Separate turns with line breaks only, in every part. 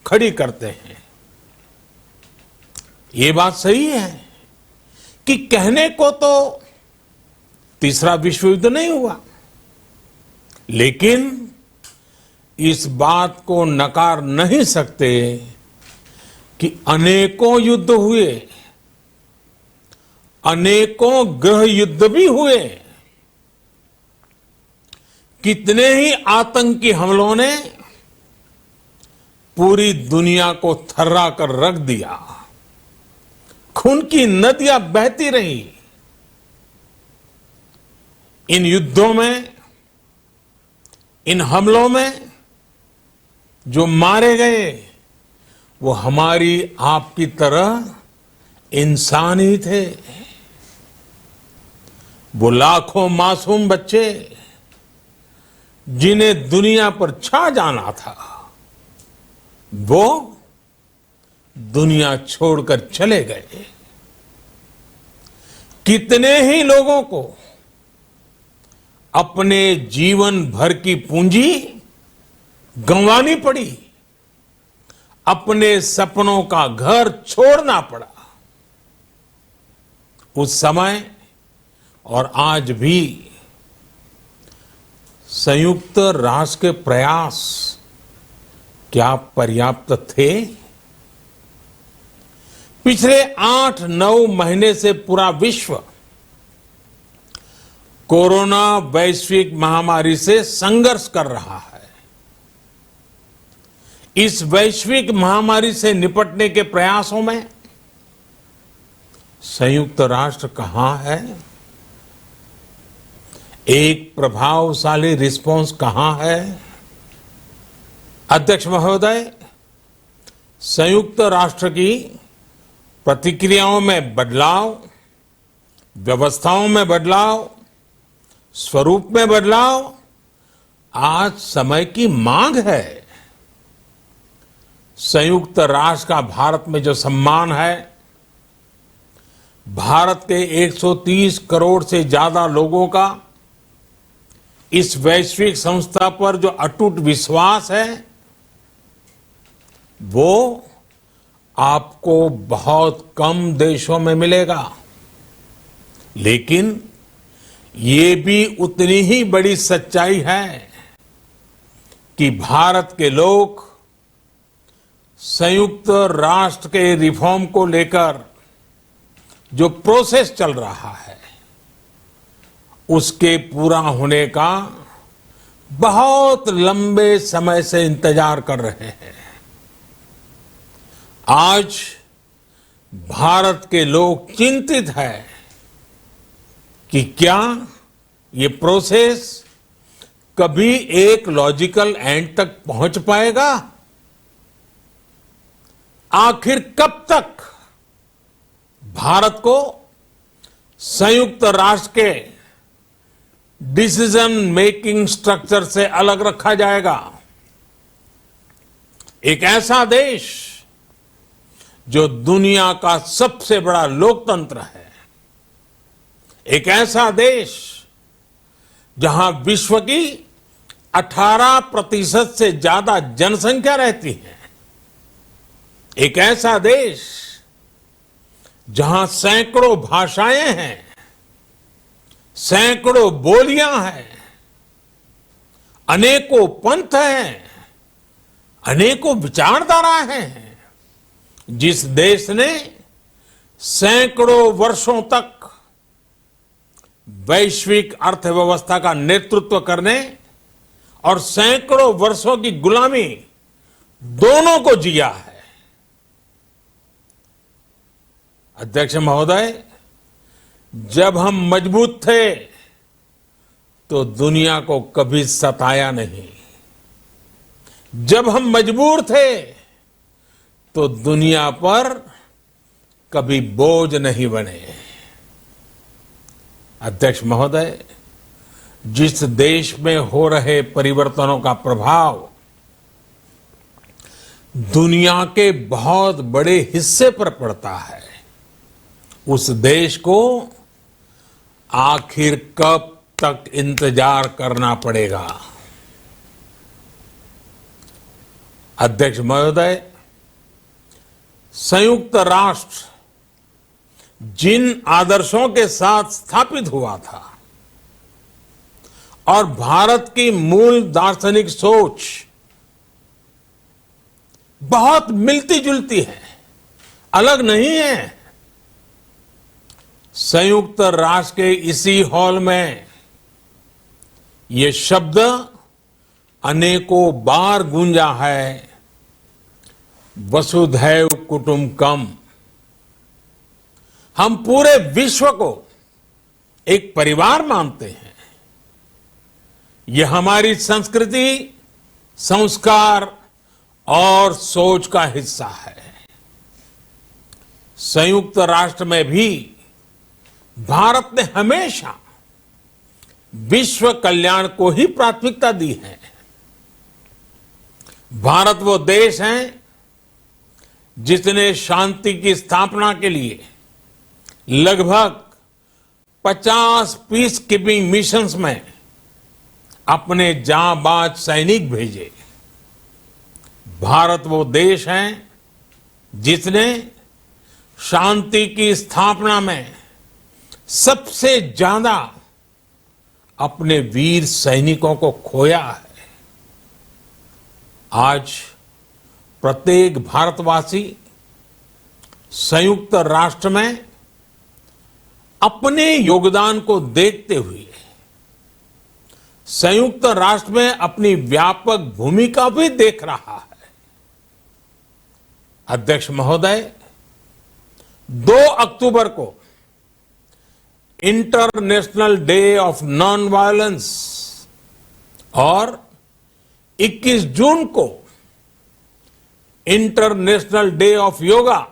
खड़ी करते हैं। ये बात सही है कि कहने को तो तीसरा विश्व युद्ध नहीं हुआ, लेकिन इस बात को नकार नहीं सकते कि अनेकों युद्ध हुए, अनेकों गृह युद्ध भी हुए। कितने ही आतंकी हमलों ने पूरी दुनिया को थर्रा कर रख दिया। खून की नदियां बहती रही। इन युद्धों में, इन हमलों में जो मारे गए वो हमारी आपकी तरह इंसान ही थे। वो लाखों मासूम बच्चे जिन्हें दुनिया पर छा जाना था, वो दुनिया छोड़कर चले गए। कितने ही लोगों को अपने जीवन भर की पूंजी गंवानी पड़ी, अपने सपनों का घर छोड़ना पड़ा। उस समय और आज भी संयुक्त राष्ट्र के प्रयास क्या पर्याप्त थे? पिछले 8-9 महीने से पूरा विश्व कोरोना वैश्विक महामारी से संघर्ष कर रहा है। इस वैश्विक महामारी से निपटने के प्रयासों में संयुक्त राष्ट्र कहां है? एक प्रभावशाली रिस्पांस कहां है? अध्यक्ष महोदय, संयुक्त राष्ट्र की प्रतिक्रियाओं में बदलाव, व्यवस्थाओं में बदलाव, स्वरूप में बदलाव आज समय की मांग है। संयुक्त राष्ट्र का भारत में जो सम्मान है, भारत के 130 करोड़ से ज्यादा लोगों का इस वैश्विक संस्था पर जो अटूट विश्वास है, वो आपको बहुत कम देशों में मिलेगा। लेकिन ये भी उतनी ही बड़ी सच्चाई है कि भारत के लोग संयुक्त राष्ट्र के रिफॉर्म को लेकर जो प्रोसेस चल रहा है, उसके पूरा होने का बहुत लंबे समय से इंतजार कर रहे हैं। आज भारत के लोग चिंतित हैं कि क्या ये प्रोसेस कभी एक लॉजिकल एंड तक पहुंच पाएगा? आखिर कब तक भारत को संयुक्त राष्ट्र के डिसीजन मेकिंग स्ट्रक्चर से अलग रखा जाएगा? एक ऐसा देश जो दुनिया का सबसे बड़ा लोकतंत्र है, एक ऐसा देश जहां विश्व की 18% से ज्यादा जनसंख्या रहती है, एक ऐसा देश जहां सैकड़ों भाषाएं हैं, सैकड़ों बोलियां हैं, अनेकों पंथ हैं, अनेकों विचारधारा हैं, जिस देश ने सैकड़ों वर्षों तक वैश्विक अर्थव्यवस्था का नेतृत्व करने और सैकड़ों वर्षों की गुलामी दोनों को जिया है। अध्यक्ष महोदय, जब हम मजबूत थे तो दुनिया को कभी सताया नहीं। जब हम मजबूर थे तो दुनिया पर कभी बोझ नहीं बने। अध्यक्ष महोदय, जिस देश में हो रहे परिवर्तनों का प्रभाव दुनिया के बहुत बड़े हिस्से पर पड़ता है, उस देश को आखिर कब तक इंतजार करना पड़ेगा? अध्यक्ष महोदय, संयुक्त राष्ट्र जिन आदर्शों के साथ स्थापित हुआ था और भारत की मूल दार्शनिक सोच बहुत मिलती जुलती है, अलग नहीं है। संयुक्त राष्ट्र के इसी हॉल में ये शब्द अनेकों बार गूंजा है, वसुधैव कुटुंबकम। हम पूरे विश्व को एक परिवार मानते हैं। यह हमारी संस्कृति, संस्कार और सोच का हिस्सा है। संयुक्त राष्ट्र में भी भारत ने हमेशा विश्व कल्याण को ही प्राथमिकता दी है। भारत वो देश है जिसने शांति की स्थापना के लिए लगभग 50 पीस कीपिंग मिशंस में अपने जांबाज सैनिक भेजे। भारत वो देश है जिसने शांति की स्थापना में सबसे ज्यादा अपने वीर सैनिकों को खोया है। आज प्रत्येक भारतवासी संयुक्त राष्ट्र में अपने योगदान को देखते हुए संयुक्त राष्ट्र में अपनी व्यापक भूमिका भी देख रहा है। अध्यक्ष महोदय, 2 अक्टूबर को international day of non violence और 21 जून को इंटरनेशनल डे ऑफ योगा,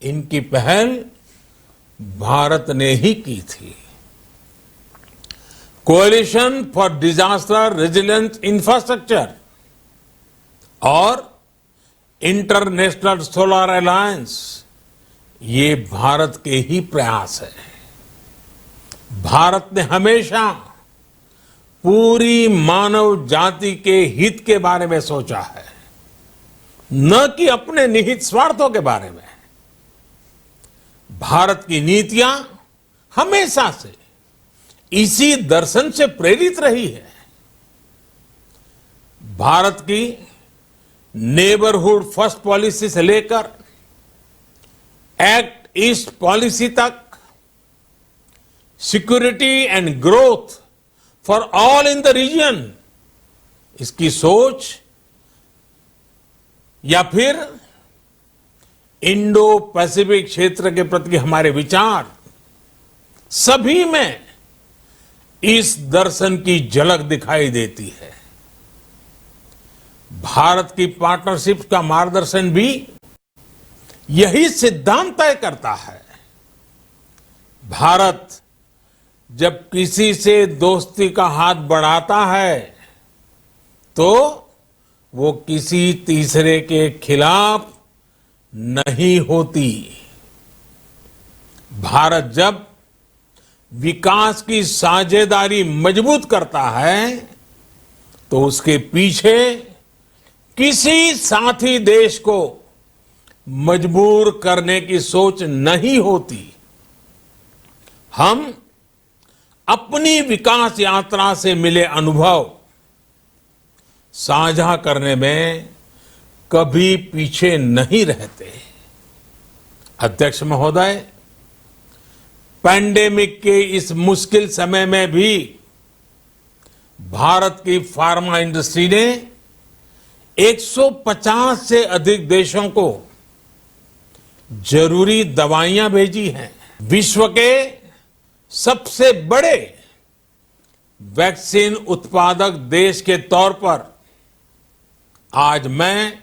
इनकी पहल भारत ने ही की थी। Coalition for disaster resilience infrastructure और इंटरनेशनल सोलर अलायंस, ये भारत के ही प्रयास है। भारत ने हमेशा पूरी मानव जाति के हित के बारे में सोचा है, न कि अपने निहित स्वार्थों के बारे में। भारत की नीतियां हमेशा से इसी दर्शन से प्रेरित रही है। भारत की नेबरहुड फर्स्ट पॉलिसी से लेकर एक्ट ईस्ट पॉलिसी तक, security and growth for all in the region, इसकी सोच, या फिर इंडो पैसिफिक क्षेत्र के प्रति हमारे विचार, सभी में इस दर्शन की झलक दिखाई देती है। भारत की पार्टनरशिप का मार्गदर्शन भी यही सिद्धांत तय करता है। भारत जब किसी से दोस्ती का हाथ बढ़ाता है तो वो किसी तीसरे के खिलाफ नहीं होती। भारत जब विकास की साझेदारी मजबूत करता है तो उसके पीछे किसी साथी देश को मजबूर करने की सोच नहीं होती। हम अपनी विकास यात्रा से मिले अनुभव साझा करने में कभी पीछे नहीं रहते। अध्यक्ष महोदय, पैंडेमिक के इस मुश्किल समय में भी भारत की फार्मा इंडस्ट्री ने 150 से अधिक देशों को जरूरी दवाइयां भेजी हैं। विश्व के सबसे बड़े वैक्सीन उत्पादक देश के तौर पर आज मैं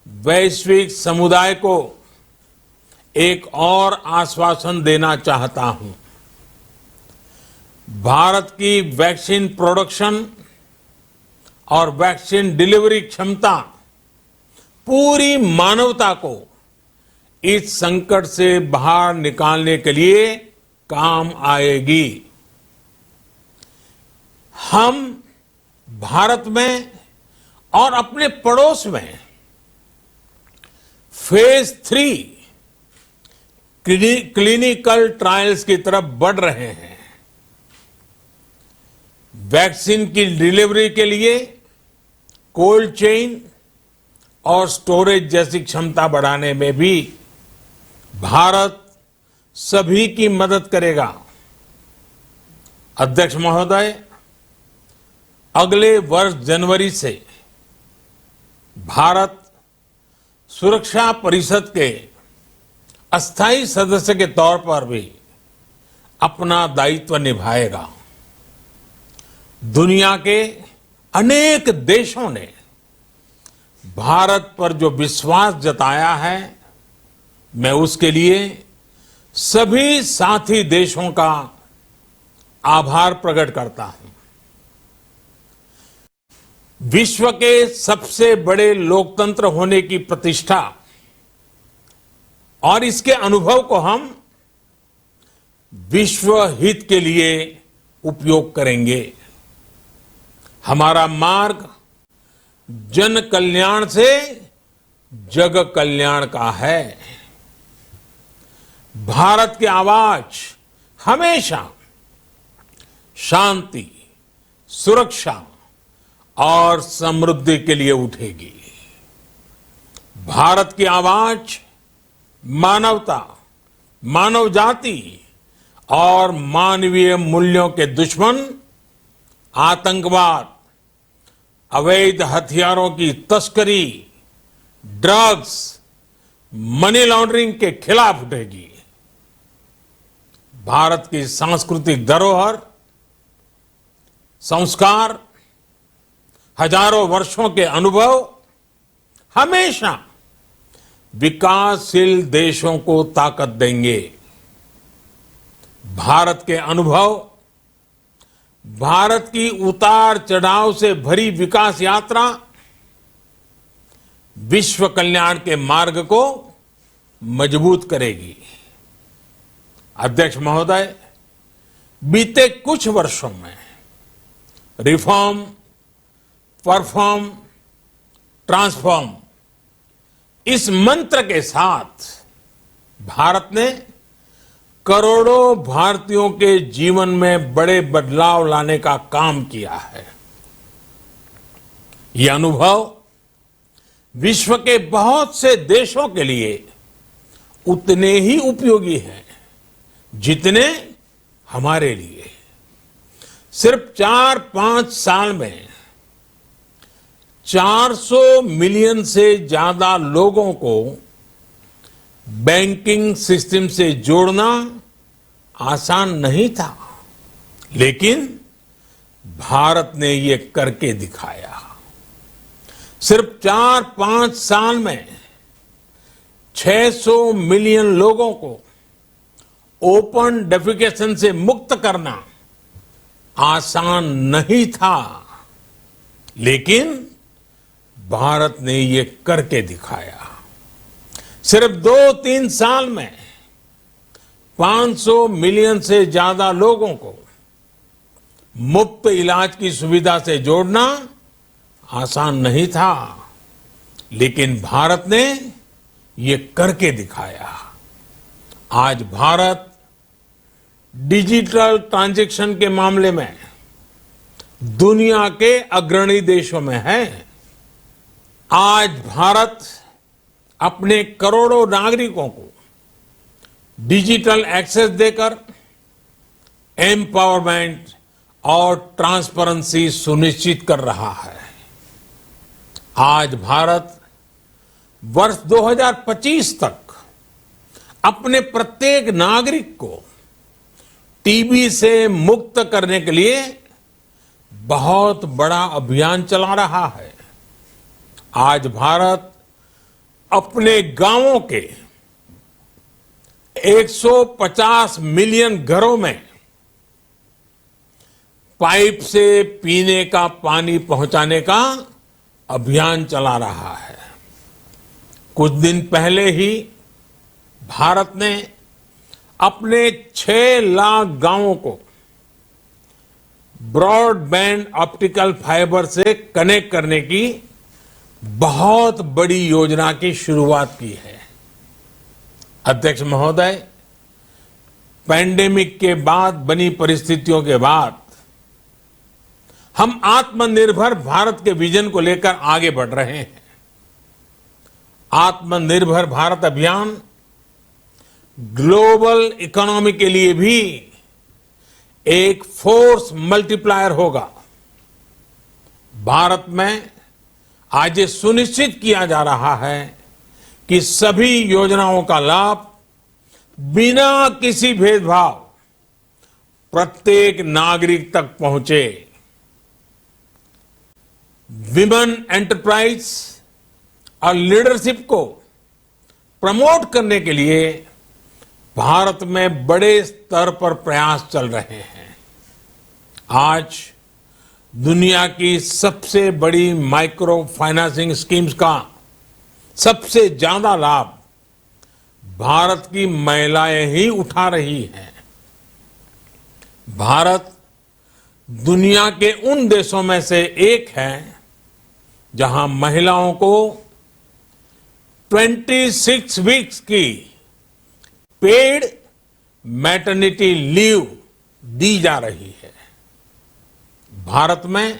वैश्विक समुदाय को एक और आश्वासन देना चाहता हूं। भारत की वैक्सीन प्रोडक्शन और वैक्सीन डिलीवरी क्षमता पूरी मानवता को इस संकट से बाहर निकालने के लिए काम आएगी। हम भारत में और अपने पड़ोस में फेज 3 क्लिनिकल ट्रायल्स की तरफ बढ़ रहे हैं। वैक्सीन की डिलीवरी के लिए कोल्ड चेन और स्टोरेज जैसी क्षमता बढ़ाने में भी भारत सभी की मदद करेगा। अध्यक्ष महोदय, अगले वर्ष जनवरी से भारत सुरक्षा परिषद के अस्थायी सदस्य के तौर पर भी अपना दायित्व निभाएगा। दुनिया के अनेक देशों ने भारत पर जो विश्वास जताया है, मैं उसके लिए सभी साथी देशों का आभार प्रकट करता हूं। विश्व के सबसे बड़े लोकतंत्र होने की प्रतिष्ठा और इसके अनुभव को हम विश्व हित के लिए उपयोग करेंगे। हमारा मार्ग जन कल्याण से जग कल्याण का है। भारत की आवाज हमेशा शांति, सुरक्षा और समृद्धि के लिए उठेगी। भारत की आवाज मानवता, मानव जाति और मानवीय मूल्यों के दुश्मन आतंकवाद, अवैध हथियारों की तस्करी, ड्रग्स, मनी लॉन्ड्रिंग के खिलाफ उठेगी। भारत की सांस्कृतिक धरोहर, संस्कार, हजारों वर्षों के अनुभव हमेशा विकासशील देशों को ताकत देंगे। भारत के अनुभव, भारत की उतार चढ़ाव से भरी विकास यात्रा विश्व कल्याण के मार्ग को मजबूत करेगी। अध्यक्ष महोदय, बीते कुछ वर्षों में रिफॉर्म, परफॉर्म, ट्रांसफॉर्म इस मंत्र के साथ भारत ने करोड़ों भारतीयों के जीवन में बड़े बदलाव लाने का काम किया है। यह अनुभव विश्व के बहुत से देशों के लिए उतने ही उपयोगी हैं जितने हमारे लिए। सिर्फ 4-5 साल में 400 मिलियन से ज्यादा लोगों को बैंकिंग सिस्टम से जोड़ना आसान नहीं था, लेकिन भारत ने ये करके दिखाया। सिर्फ 4-5 साल में 600 मिलियन लोगों को ओपन डेफिकेशन से मुक्त करना आसान नहीं था, लेकिन भारत ने ये करके दिखाया। सिर्फ 2-3 साल में 500 मिलियन से ज्यादा लोगों को मुफ्त इलाज की सुविधा से जोड़ना आसान नहीं था, लेकिन भारत ने ये करके दिखाया। आज भारत डिजिटल ट्रांजैक्शन के मामले में दुनिया के अग्रणी देशों में है। आज भारत अपने करोड़ों नागरिकों को डिजिटल एक्सेस देकर एम्पावरमेंट और ट्रांसपेरेंसी सुनिश्चित कर रहा है। आज भारत वर्ष 2025 तक अपने प्रत्येक नागरिक को टीबी से मुक्त करने के लिए बहुत बड़ा अभियान चला रहा है। आज भारत अपने गांवों के 150 मिलियन घरों में पाइप से पीने का पानी पहुंचाने का अभियान चला रहा है। कुछ दिन पहले ही भारत ने अपने 6 लाख गांवों को ब्रॉडबैंड ऑप्टिकल फाइबर से कनेक्ट करने की बहुत बड़ी योजना की शुरुआत की है। अध्यक्ष महोदय, पैंडेमिक के बाद बनी परिस्थितियों के बाद हम आत्मनिर्भर भारत के विजन को लेकर आगे बढ़ रहे हैं। आत्मनिर्भर भारत अभियान ग्लोबल इकोनॉमी के लिए भी एक फोर्स मल्टीप्लायर होगा। भारत में आज ये सुनिश्चित किया जा रहा है कि सभी योजनाओं का लाभ बिना किसी भेदभाव प्रत्येक नागरिक तक पहुंचे। विमेन एंटरप्राइज और लीडरशिप को प्रमोट करने के लिए भारत में बड़े स्तर पर प्रयास चल रहे हैं। आज दुनिया की सबसे बड़ी माइक्रो फाइनेंसिंग स्कीम्स का सबसे ज्यादा लाभ भारत की महिलाएं ही उठा रही हैं। भारत दुनिया के उन देशों में से एक है जहां महिलाओं को 26 वीक्स की पेड मैटरनिटी लीव दी जा रही है। भारत में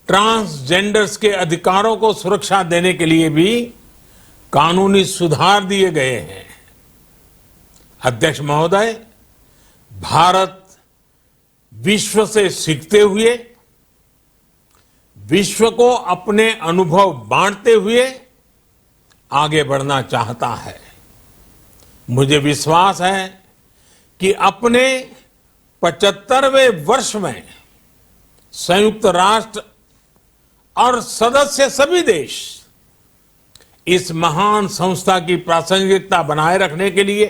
ट्रांसजेंडर्स के अधिकारों को सुरक्षा देने के लिए भी कानूनी सुधार दिए गए हैं। अध्यक्ष महोदय, भारत विश्व से सीखते हुए, विश्व को अपने अनुभव बांटते हुए आगे बढ़ना चाहता है। मुझे विश्वास है कि अपने 75वें वर्ष में संयुक्त राष्ट्र और सदस्य सभी देश इस महान संस्था की प्रासंगिकता बनाए रखने के लिए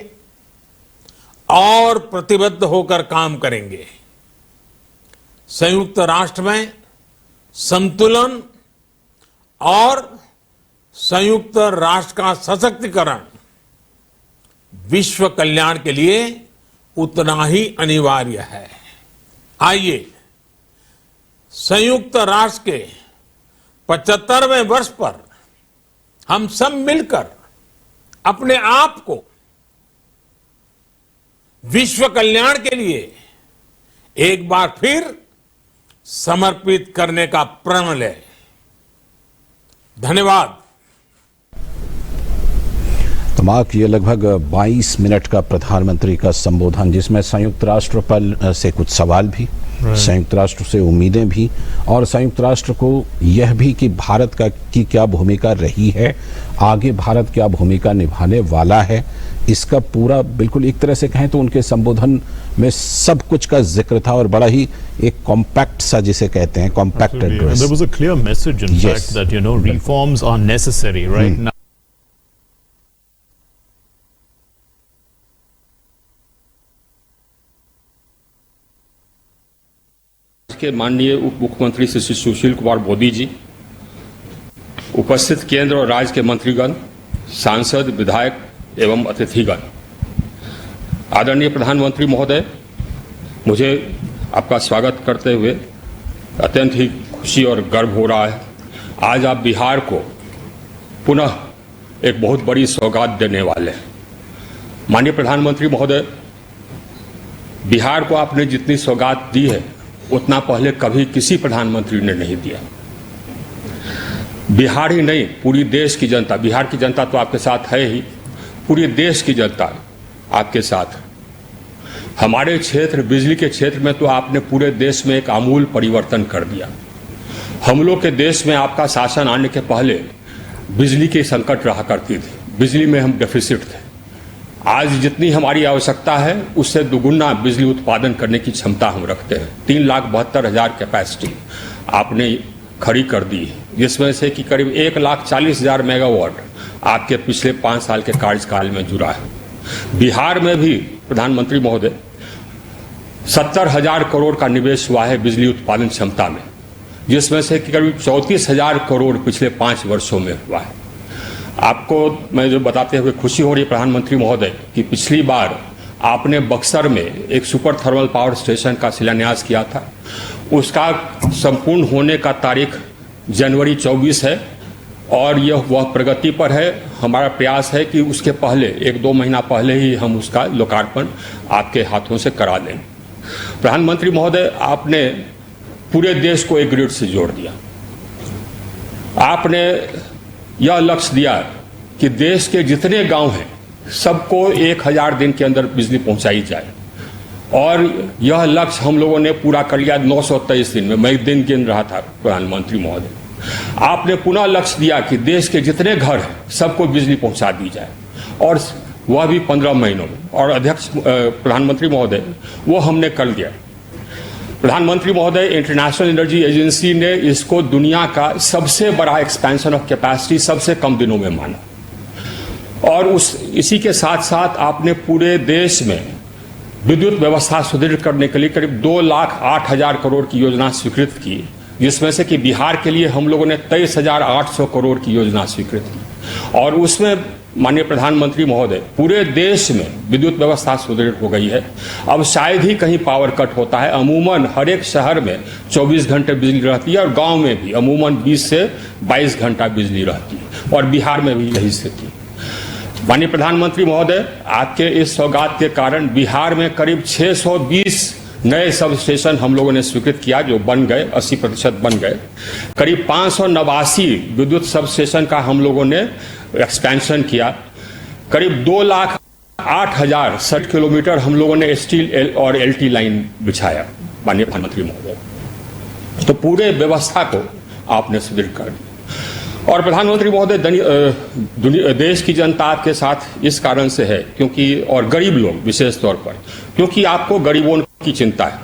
और प्रतिबद्ध होकर काम करेंगे। संयुक्त राष्ट्र में संतुलन और संयुक्त राष्ट्र का सशक्तिकरण विश्व कल्याण के लिए उतना ही अनिवार्य है। आइए संयुक्त राष्ट्र के 75वें वर्ष पर हम सब मिलकर अपने आप को विश्व कल्याण के लिए एक बार फिर समर्पित करने का प्रण लें। धन्यवाद।
तो मार्क, ये लगभग 22 मिनट का प्रधानमंत्री का संबोधन, जिसमें संयुक्त राष्ट्र पर से कुछ सवाल भी, संयुक्त राष्ट्र से उम्मीदें भी, और संयुक्त राष्ट्र को यह भी कि भारत की क्या भूमिका रही है, आगे भारत क्या भूमिका निभाने वाला है, इसका पूरा बिल्कुल एक तरह से कहें तो उनके संबोधन में सब कुछ का जिक्र था और बड़ा ही एक कॉम्पैक्ट सा, जिसे कहते हैं compact address.
There was a clear message in fact that reforms are necessary right now.
के माननीय उप मुख्यमंत्री श्री सुशील कुमार मोदी जी, उपस्थित केंद्र और राज्य के मंत्रीगण, सांसद, विधायक एवं अतिथिगण, आदरणीय प्रधानमंत्री महोदय, मुझे आपका स्वागत करते हुए अत्यंत ही खुशी और गर्व हो रहा है। आज आप बिहार को पुनः एक बहुत बड़ी सौगात देने वाले हैं। माननीय प्रधानमंत्री महोदय, बिहार को आपने जितनी सौगात दी है उतना पहले कभी किसी प्रधानमंत्री ने नहीं दिया। बिहार ही नहीं, पूरी देश की जनता, बिहार की जनता तो आपके साथ है ही, पूरी देश की जनता आपके साथ। हमारे क्षेत्र, बिजली के क्षेत्र में तो आपने पूरे देश में एक आमूल परिवर्तन कर दिया। हम लोग के देश में आपका शासन आने के पहले बिजली की संकट रहा करती थी, बिजली में हम डेफिसिट थे। आज जितनी हमारी आवश्यकता है उससे दुगुना बिजली उत्पादन करने की क्षमता हम रखते हैं। 3,72,000 कैपेसिटी आपने खड़ी कर दी है, जिसमें से कि करीब 1,40,000 मेगावाट आपके पिछले 5 साल के कार्यकाल में जुड़ा है। बिहार में भी प्रधानमंत्री महोदय 70,000 करोड़ का निवेश हुआ है बिजली उत्पादन क्षमता में, जिसमें से कि करीब 34,000 करोड़ पिछले 5 वर्षों में हुआ है। आपको मैं जो बताते हुए खुशी हो रही है प्रधानमंत्री महोदय कि पिछली बार आपने बक्सर में एक सुपर थर्मल पावर स्टेशन का शिलान्यास किया था। उसका संपूर्ण होने का तारीख जनवरी 24 है और यह वह प्रगति पर है। हमारा प्रयास है कि उसके पहले 1-2 महीना पहले ही हम उसका लोकार्पण आपके हाथों से करा दें। प्रधानमंत्री महोदय, आपने पूरे देश को एक ग्रिड से जोड़ दिया। आपने यह लक्ष्य दिया कि देश के जितने गांव हैं सबको 1000 दिन के अंदर बिजली पहुंचाई जाए, और यह लक्ष्य हम लोगों ने पूरा कर लिया 923 दिन में। मैं एक दिन गिन रहा था प्रधानमंत्री महोदय। आपने पुनः लक्ष्य दिया कि देश के जितने घर हैं सबको बिजली पहुंचा दी जाए, और वह भी 15 महीनों में। और अध्यक्ष प्रधानमंत्री महोदय, वो हमने कर दिया। प्रधानमंत्री महोदय, इंटरनेशनल एनर्जी एजेंसी ने इसको दुनिया का सबसे बड़ा एक्सपेंशन ऑफ कैपेसिटी सबसे कम दिनों में माना, और इसी के साथ साथ आपने पूरे देश में विद्युत व्यवस्था सुदृढ़ करने के लिए करीब 2,08,000 करोड़ की योजना स्वीकृत की, जिसमें से कि बिहार के लिए हम लोगों ने 23,800 करोड़ की योजना स्वीकृत की। और उसमें माननीय प्रधानमंत्री महोदय, पूरे देश में विद्युत व्यवस्था सुदृढ़ हो गई है। अब शायद ही कहीं पावर कट होता है। अमूमन हर एक शहर में 24 घंटे बिजली रहती है, और गांव में भी अमूमन 20 से 22 घंटा बिजली रहती है, और बिहार में भी यही स्थिति है। माननीय प्रधानमंत्री महोदय, आपके इस सौगात के कारण बिहार में करीब 620 नए सब स्टेशन हम लोगों ने स्वीकृत किया, जो बन गए, 80% बन गए। करीब 589 विद्युत सब स्टेशन का हम लोगों ने एक्सपेंशन किया। करीब 2,08,060 किलोमीटर हम लोगों ने स्टील और एलटी लाइन बिछाया। माननीय प्रधानमंत्री महोदय, तो पूरे व्यवस्था को आपने सुदृढ़ कर दिया। और प्रधानमंत्री महोदय, देश की जनता आपके साथ इस कारण से है क्योंकि, और गरीब लोग विशेष तौर पर, क्योंकि आपको गरीबों की चिंता है।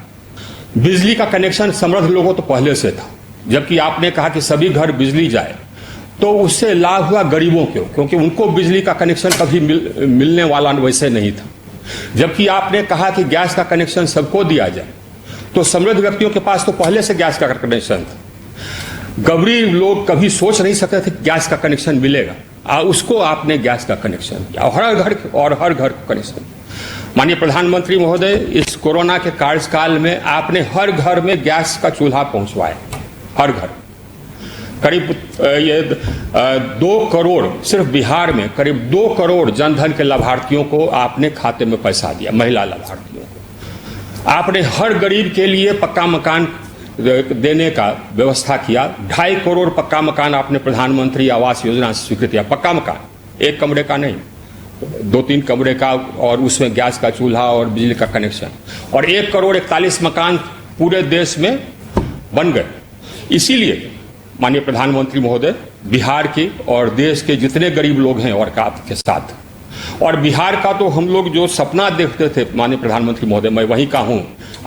बिजली का कनेक्शन समृद्ध लोगों तो पहले से था, जबकि आपने कहा कि सभी घर बिजली जाए, तो उससे लाभ हुआ गरीबों को, क्योंकि उनको बिजली का कनेक्शन कभी मिलने वाला वैसे नहीं था। जबकि आपने कहा कि गैस का कनेक्शन सबको दिया जाए, तो समृद्ध व्यक्तियों के पास तो पहले से गैस का कनेक्शन था। गरीब लोग कभी सोच नहीं सकते थे गैस का कनेक्शन मिलेगा, उसको आपने गैस का कनेक्शन दिया, और हर घर को कनेक्शन। माननीय प्रधानमंत्री महोदय, इस कोरोना के कार्यकाल में आपने हर घर में गैस का चूल्हा पहुंचवाया, हर घर। करीब 2 करोड़, सिर्फ बिहार में करीब 2 करोड़ जनधन के लाभार्थियों को आपने खाते में पैसा दिया, महिला लाभार्थियों को। आपने हर गरीब के लिए पक्का मकान देने का व्यवस्था किया। 2.5 करोड़ पक्का मकान आपने प्रधानमंत्री आवास योजना से स्वीकृत किया। पक्का मकान, 1 कमरे का नहीं, 2-3 कमरे का, और उसमें गैस का चूल्हा और बिजली का कनेक्शन। और 1 करोड़ 41 मकान पूरे देश में बन गए। इसीलिए माननीय प्रधानमंत्री महोदय, बिहार की और देश के जितने गरीब लोग हैं और आपके साथ, और बिहार का तो हम लोग जो सपना देखते थे माननीय प्रधानमंत्री महोदय, मैं वहीं का हूं,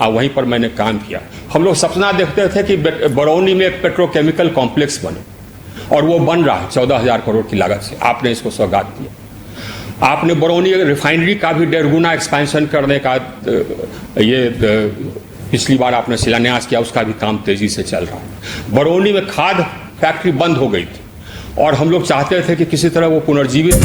वहीं पर मैंने काम किया। हम लोग सपना देखते थे कि बरौनी में एक पेट्रोकेमिकल कॉम्प्लेक्स बने, और वो बन रहा है 14,000 करोड़ की लागत से। आपने इसको सौगात दिया। आपने बरौनी रिफाइनरी का भी 1.5 गुना एक्सपेंशन करने का पिछली बार आपने शिलान्यास किया, उसका भी काम तेजी से चल रहा है। बरौनी में खाद फैक्ट्री बंद हो गई थी, और हम लोग चाहते थे कि किसी तरह वो पुनर्जीवित